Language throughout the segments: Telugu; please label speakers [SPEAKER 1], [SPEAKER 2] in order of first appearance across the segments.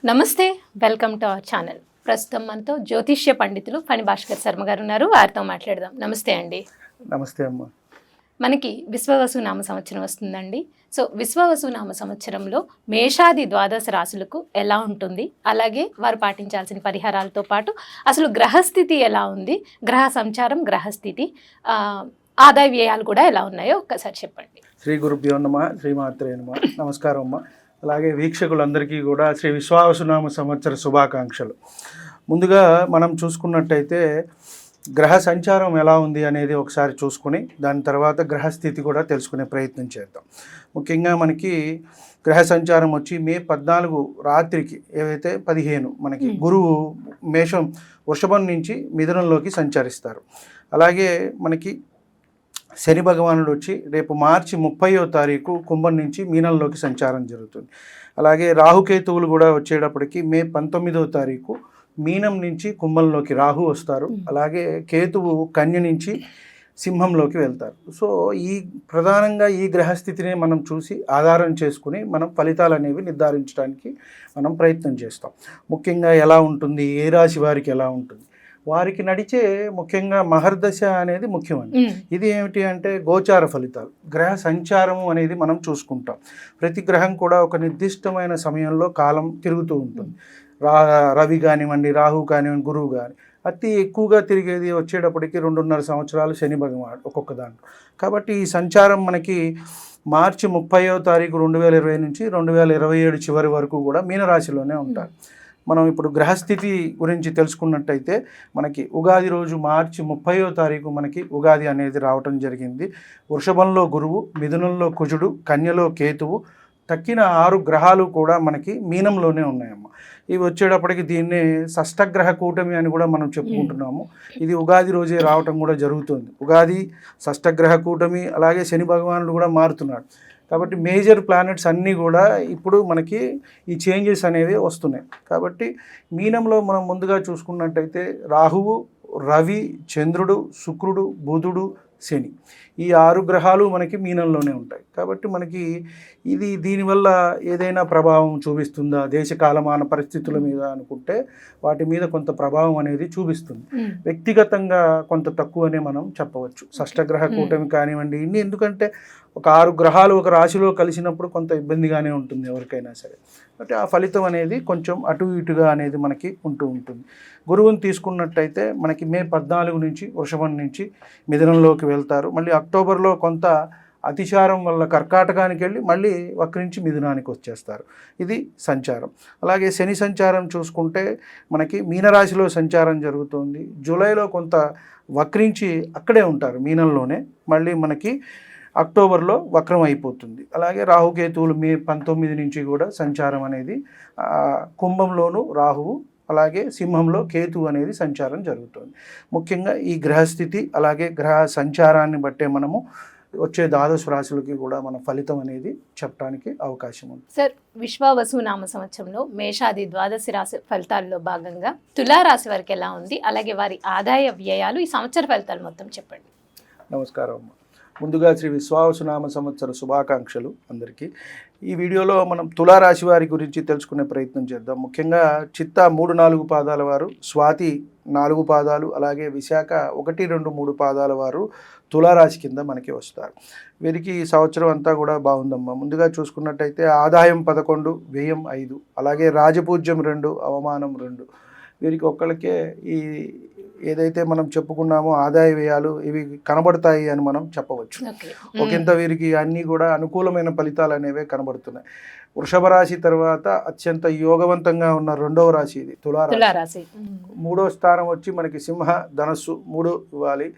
[SPEAKER 1] నమస్తే, వెల్కమ్ టు అవర్ ఛానల్. ప్రస్తుతం మనతో జ్యోతిష్య పండితులు ఫణి భాస్కర్ శర్మ గారు ఉన్నారు. వారితో మాట్లాడదాం. నమస్తే అండి.
[SPEAKER 2] నమస్తే అమ్మ.
[SPEAKER 1] మనకి విశ్వవసు నామ సంవత్సరం వస్తుందండి. సో విశ్వవసు నామ సంవత్సరంలో మేషాది ద్వాదశ రాశులకు ఎలా ఉంటుంది, అలాగే వారు పాటించాల్సిన పరిహారాలతో పాటు అసలు గ్రహస్థితి ఎలా ఉంది, గ్రహ సంచారం, గ్రహస్థితి, ఆదాయ వ్యయాలు కూడా ఎలా ఉన్నాయో ఒక్కసారి చెప్పండి.
[SPEAKER 2] శ్రీ గురుభ్యో నమః, శ్రీమాత్రే నమః. నమస్కారం అమ్మ. అలాగే వీక్షకులందరికీ కూడా శ్రీ విశ్వావసునామ సంవత్సర శుభాకాంక్షలు. ముందుగా మనం చూసుకున్నట్టయితే గ్రహ సంచారం ఎలా ఉంది అనేది ఒకసారి చూసుకుని దాని తర్వాత గ్రహస్థితి కూడా తెలుసుకునే ప్రయత్నం చేద్దాం. ముఖ్యంగా మనకి గ్రహ సంచారం వచ్చి మే 14 రాత్రికి ఏవైతే 15 మనకి గురువు మేషం వృషభం నుంచి మిథునంలోకి సంచరిస్తారు. అలాగే మనకి శని భగవానుడు వచ్చి రేపు మార్చి 30వ తారీఖు కుంభం నుంచి మీనంలోకి సంచారం జరుగుతుంది. అలాగే రాహుకేతువులు కూడా వచ్చేటప్పటికి మే 19వ తారీఖు మీనం నుంచి కుంభంలోకి రాహు వస్తారు. అలాగే కేతువు కన్య నుంచి సింహంలోకి వెళ్తారు. సో ప్రధానంగా ఈ గ్రహస్థితిని మనం చూసి ఆధారం చేసుకుని మనం ఫలితాలు అనేవి నిర్ధారించడానికి మనం ప్రయత్నం చేస్తాం. ముఖ్యంగా ఎలా ఉంటుంది, ఏ రాశి వారికి ఎలా ఉంటుంది, వారికి నడిచే ముఖ్యంగా మహర్దశ అనేది ముఖ్యమండి. ఇది ఏమిటి అంటే గోచార ఫలితాలు, గ్రహ సంచారము అనేది మనం చూసుకుంటాం. ప్రతి గ్రహం కూడా ఒక నిర్దిష్టమైన సమయంలో కాలం తిరుగుతూ ఉంటుంది. రవి కానివ్వండి, రాహు కానివ్వండి, గురువు కానీ అతి ఎక్కువగా తిరిగేది వచ్చేటప్పటికి 2.5 సంవత్సరాలు శని భగవానుడు ఒక్కొక్క దాంట్లో. కాబట్టి ఈ సంచారం మనకి మార్చి 30వ తారీఖు 2020 నుంచి 2027 చివరి వరకు కూడా మీనరాశిలోనే ఉంటారు. మనం ఇప్పుడు గ్రహస్థితి గురించి తెలుసుకున్నట్టయితే మనకి ఉగాది రోజు మార్చి 30వ తారీఖు మనకి ఉగాది అనేది రావటం జరిగింది. వృషభంలో గురువు, మిథునంలో కుజుడు, కన్యలో కేతువు, తక్కిన 6 గ్రహాలు కూడా మనకి మీనంలోనే ఉన్నాయమ్మ. ఇవి వచ్చేటప్పటికి దీన్ని షష్టగ్రహ కూటమి అని కూడా మనం చెప్పుకుంటున్నాము. ఇది ఉగాది రోజే రావటం కూడా జరుగుతుంది. ఉగాది, షష్టగ్రహ కూటమి, అలాగే శని భగవానుడు కూడా మారుతున్నాడు. కాబట్టి మేజర్ ప్లానెట్స్ అన్నీ కూడా ఇప్పుడు మనకి ఈ చేంజెస్ అనేవి వస్తున్నాయి. కాబట్టి మీనంలో మనం ముందుగా చూసుకున్నట్టయితే రాహువు, రవి, చంద్రుడు, శుక్రుడు, బుధుడు, శని, ఈ 6 గ్రహాలు మనకి మీనంలోనే ఉంటాయి. కాబట్టి మనకి దీనివల్ల ఏదైనా ప్రభావం చూపిస్తుందా దేశ కాలమాన పరిస్థితుల మీద అనుకుంటే వాటి మీద కొంత ప్రభావం అనేది చూపిస్తుంది. వ్యక్తిగతంగా కొంత తక్కువనే మనం చెప్పవచ్చు. షష్టగ్రహ కూటమి కానివ్వండి, ఎందుకంటే ఒక 6 గ్రహాలు ఒక రాశిలో కలిసినప్పుడు కొంత ఇబ్బందిగానే ఉంటుంది ఎవరికైనా సరే. కాబట్టి ఆ ఫలితం అనేది కొంచెం అటు ఇటుగా అనేది మనకి ఉంటూ ఉంటుంది. గురువుని తీసుకున్నట్టయితే మనకి మే 14 నుంచి వృషభం నుంచి మిథునంలోకి వెళ్తారు. మళ్ళీ అక్టోబర్లో కొంత అతిచారం వల్ల కర్కాటకానికి వెళ్ళి మళ్ళీ వక్రించి మిథునానికి వచ్చేస్తారు. ఇది సంచారం. అలాగే శని సంచారం చూసుకుంటే మనకి మీనరాశిలో సంచారం జరుగుతుంది. జూలైలో కొంత వక్రించి అక్కడే ఉంటారు మీనంలోనే, మళ్ళీ మనకి అక్టోబర్లో వక్రం అయిపోతుంది. అలాగే రాహుకేతువులు మే 19 నుంచి కూడా సంచారం అనేది కుంభంలోను రాహువు, అలాగే సింహంలో కేతువు అనేది సంచారం జరుగుతుంది. ముఖ్యంగా ఈ గ్రహస్థితి అలాగే గ్రహ సంచారాన్ని బట్టే మనము వచ్చే ద్వాదశ రాశులకి కూడా మన ఫలితం అనేది చెప్పడానికి అవకాశం ఉంది.
[SPEAKER 1] సార్, విశ్వవసు నామ సంవత్సరంలో మేషాది ద్వాదశ రాశి ఫలితాల్లో భాగంగా తులారాశి వారికి ఎలా ఉంది, అలాగే వారి ఆదాయ వ్యయాలు, ఈ సంవత్సర ఫలితాలు మొత్తం చెప్పండి.
[SPEAKER 2] నమస్కారం అమ్మ. ముందుగా శ్రీ విశ్వావసునామ సంవత్సర శుభాకాంక్షలు అందరికీ. ఈ వీడియోలో మనం తులారాశి వారి గురించి తెలుసుకునే ప్రయత్నం చేద్దాం. ముఖ్యంగా చిత్తా 3-4 పాదాల వారు, స్వాతి 4 పాదాలు, అలాగే విశాఖ 1-2-3 పాదాల వారు తులారాశి కింద మనకి వస్తారు. వీరికి ఈ సంవత్సరం అంతా కూడా బాగుందమ్మా. ముందుగా చూసుకున్నట్టయితే ఆదాయం 11, వ్యయం 5, అలాగే రాజపూజ్యం 2, అవమానం 2. వీరికి ఒక్కళ్ళకే ఈ ఏదైతే మనం చెప్పుకున్నామో ఆదాయ వ్యయాలు ఇవి కనబడతాయి అని మనం చెప్పవచ్చు. ఒకంత వీరికి అన్నీ కూడా అనుకూలమైన ఫలితాలు అనేవే కనబడుతున్నాయి. వృషభ రాశి తర్వాత అత్యంత యోగవంతంగా ఉన్న 2వ రాశి ఇది తులారాశి. 3వ స్థానం వచ్చి మనకి సింహ, ధనస్సు 3 ఇవ్వాలి,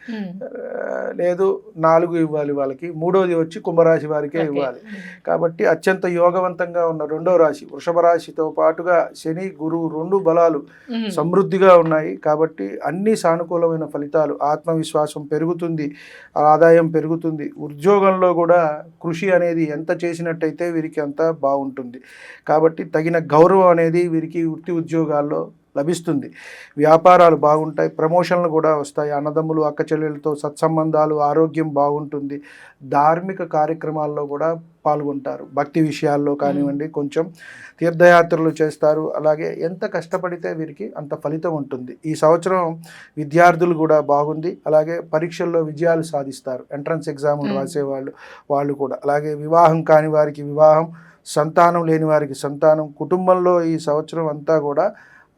[SPEAKER 2] లేదు 4 ఇవ్వాలి వాళ్ళకి. 3వది వచ్చి కుంభరాశి వారికే ఇవ్వాలి. కాబట్టి అత్యంత యోగవంతంగా ఉన్న 2వ రాశి వృషభ రాశితో పాటుగా శని, గురువు 2 బలాలు సమృద్ధిగా ఉన్నాయి. కాబట్టి అన్ని సానుకూలమైన ఫలితాలు, ఆత్మవిశ్వాసం పెరుగుతుంది, ఆదాయం పెరుగుతుంది. ఉద్యోగంలో కూడా కృషి అనేది ఎంత చేసినట్టయితే వీరికి అంత బాగుంటుంది. కాబట్టి తగిన గౌరవం అనేది వీరికి వృత్తి ఉద్యోగాల్లో లభిస్తుంది, వ్యాపారాలు బాగుంటాయి, ప్రమోషన్లు కూడా వస్తాయి, అన్నదమ్ములు అక్క చెల్లెలతో సత్సంబంధాలు, ఆరోగ్యం బాగుంటుంది, ధార్మిక కార్యక్రమాల్లో కూడా పాల్గొంటారు, భక్తి విషయాల్లో కానివ్వండి, కొంచెం తీర్థయాత్రలు చేస్తారు. అలాగే ఎంత కష్టపడితే వీరికి అంత ఫలితం ఉంటుంది. ఈ సంవత్సరం విద్యార్థులు కూడా బాగుంది, అలాగే పరీక్షల్లో విజయాలు సాధిస్తారు, ఎంట్రన్స్ ఎగ్జాములు రాసేవాళ్ళు వాళ్ళు కూడా. అలాగే వివాహం కాని వారికి వివాహం, సంతానం లేని వారికి సంతానం, కుటుంబంలో ఈ సంవత్సరం అంతా కూడా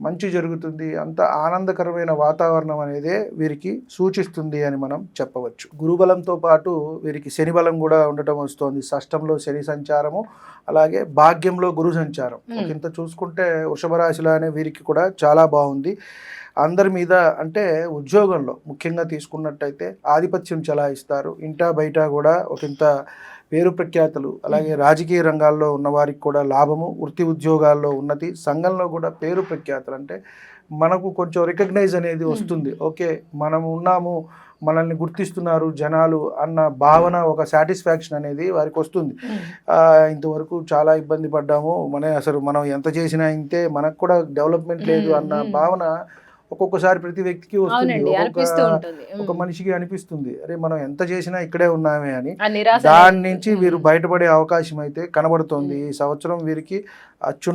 [SPEAKER 2] మంచి జరుగుతుంది, అంత ఆనందకరమైన వాతావరణం అనేదే వీరికి సూచిస్తుంది అని మనం చెప్పవచ్చు. గురుబలంతో పాటు వీరికి శని బలం కూడా ఉండటం వస్తుంది. షష్టంలో శని సంచారము, అలాగే భాగ్యంలో గురు సంచారం. ఇంత చూసుకుంటే వృషభ రాశిలోనే వీరికి కూడా చాలా బాగుంది. అందరి మీద అంటే ఉద్యోగంలో ముఖ్యంగా తీసుకున్నట్టయితే ఆధిపత్యం చలాయిస్తారు, ఇంటా బయట కూడా ఒకంత పేరు ప్రఖ్యాతులు, అలాగే రాజకీయ రంగాల్లో ఉన్నవారికి కూడా లాభము, వృత్తి ఉద్యోగాల్లో ఉన్నతి, సంఘంలో కూడా పేరు ప్రఖ్యాతులు. అంటే మనకు కొంచెం రికగ్నైజ్ అనేది వస్తుంది, ఓకే మనం ఉన్నాము, మనల్ని గుర్తిస్తున్నారు జనాలు అన్న భావన, ఒక సాటిస్ఫాక్షన్ అనేది వారికి వస్తుంది. ఇంతవరకు చాలా ఇబ్బంది పడ్డాము, అసలు మనం ఎంత చేసినా ఇంతే, మనకు కూడా డెవలప్మెంట్ లేదు అన్న భావన ఒక్కొక్కసారి ప్రతి వ్యక్తికి వస్తుంది, ఒక మనిషికి అనిపిస్తుంది, అరే మనం ఎంత చేసినా ఇక్కడే ఉన్నామే అని. దాని నుంచి వీరు బయటపడే అవకాశం అయితే కనబడుతోంది. ఈ సంవత్సరం వీరికి